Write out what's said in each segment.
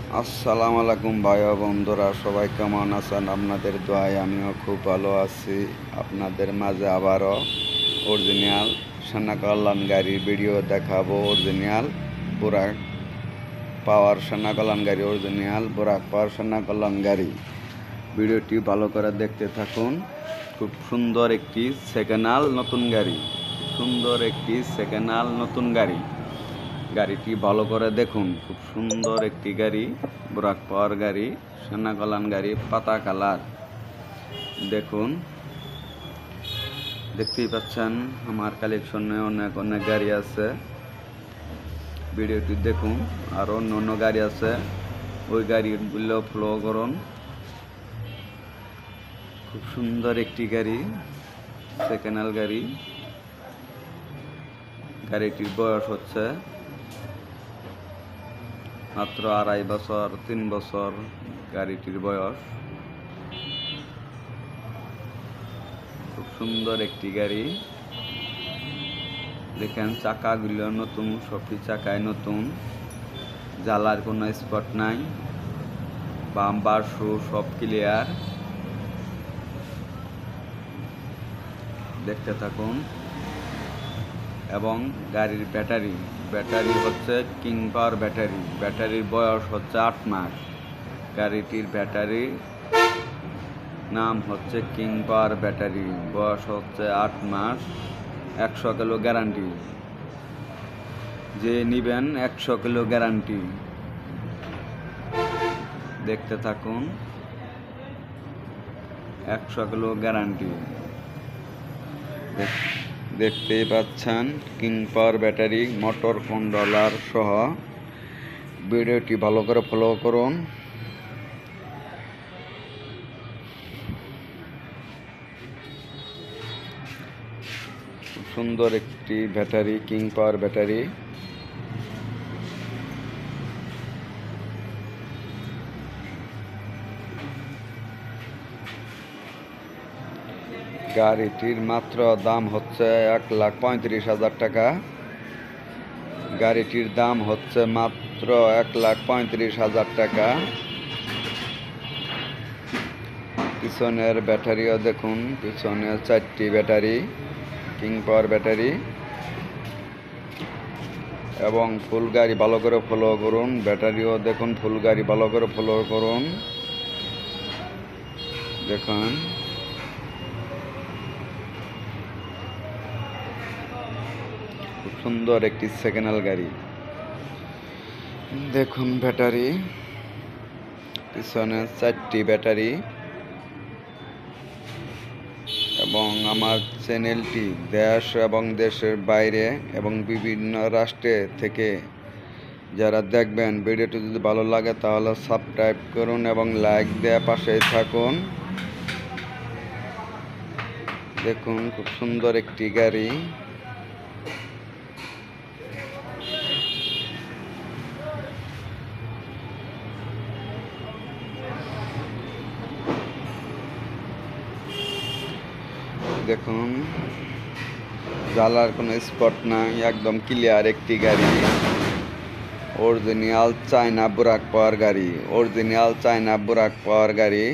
আসসালামু আলাইকুম ভাই ও বন্ধুরা, সবাই কেমন আছেন? আপনাদের দোয়ায় আমিও খুব ভালো আছি। আপনাদের মাঝে আবারও অরিজিনাল সান্না কল্যাণ গাড়ির ভিডিও দেখাবো। অরিজিনাল বুরাক পাওয়ার সান্না কল্যাণ গাড়ি, অরিজিনাল বুরাক পাওয়ার সান্না কল্যাণ গাড়ি। ভিডিওটি ভালো করে দেখতে থাকুন। খুব সুন্দর একটি সেকেন্ড হ্যান্ড নতুন গাড়ি, সুন্দর একটি সেকেন্ড হ্যান্ড নতুন গাড়ি। গাড়িটি ভালো করে দেখুন। খুব সুন্দর একটি গাড়ি, বুরাক পাওয়ার গাড়ি, সান্না কল্যাণ গাড়ি, পাতা কালার। দেখুন, দেখতেই পাচ্ছেন আমার কালেকশনে অনেক অনেক গাড়ি আছে। ভিডিওটি দেখুন। আর অন্য অন্য গাড়ি আছে, ওই গাড়িগুলো ফলো করুন। খুব সুন্দর একটি গাড়ি, সেকেন্ড হ্যান্ড গাড়ি। গাড়িটির বয়স হচ্ছে মাত্র 2.5 বছর 3 বছর গাড়িটির বয়স। খুব সুন্দর একটি গাড়ি। দেখেন চাকাগুলো নতুন, সবটি চাকায় নতুন, জ্বালার কোনো স্পট নাই, বাম্পার শু সব ক্লিয়ার। দেখতে থাকুন। এবং গাড়ির ব্যাটারি হচ্ছে কিং পাওয়ার ব্যাটারি। ব্যাটারির বয়স হচ্ছে 8 মাস। গাড়িটির ব্যাটারি নাম হচ্ছে কিং পাওয়ার ব্যাটারি। বয়স হচ্ছে 8 মাস। 100 কিলো গ্যারান্টি। যে নিবেন 100 কিলো গ্যারান্টি। দেখতে থাকুন। 100 কিলো গ্যারান্টি। দেখতেই পাচ্ছেন কিং পাওয়ার ব্যাটারি, মোটর কন্ট্রোলার সহ। ভিডিওটি ভালো করে ফলো করুন। সুন্দর একটি ব্যাটারি, কিং পাওয়ার ব্যাটারি। গাড়িটির মাত্র দাম হচ্ছে 1,35,000 টাকা। গাড়িটির দাম হচ্ছে মাত্র 1,35,000 টাকা। পিছনের ব্যাটারিও দেখুন, পিছনে 4টি ব্যাটারি, কিং পাওয়ার ব্যাটারি। এবং ফুল গাড়ি ভালো করে ফলো করুন। ব্যাটারিও দেখুন, ফুল গাড়ি ভালো করে ফলো করুন। দেখুন, খুব সুন্দর একটি সেকেন্ড হ্যান্ড গাড়ি। দেখুন ব্যাটারি, পিছনে 4টি ব্যাটারি। এবং আমার চ্যানেলটি দেশ এবং দেশের বাইরে এবং বিভিন্ন রাষ্ট্রে থেকে যারা দেখবেন, ভিডিওটি যদি ভালো লাগে তাহলে সাবস্ক্রাইব করুন এবং লাইক দিয়ে পাশেই থাকুন। দেখুন, খুব সুন্দর একটি গাড়ি। দেখুন, জ্বালার কোনো স্পট নাই, একদম ক্লিয়ার একটি গাড়ি। অরিজিনাল চায়না বুরাক পাওয়ার গাড়ি, অরিজিনাল চায়না বুরাক পাওয়ার গাড়ি।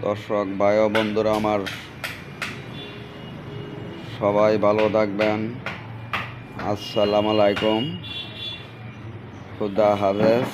দর্শক ভাই ও বন্ধুরা আমার, সবাই ভালো থাকবেন। আসসালামু আলাইকুম, খুদা হাফেজ।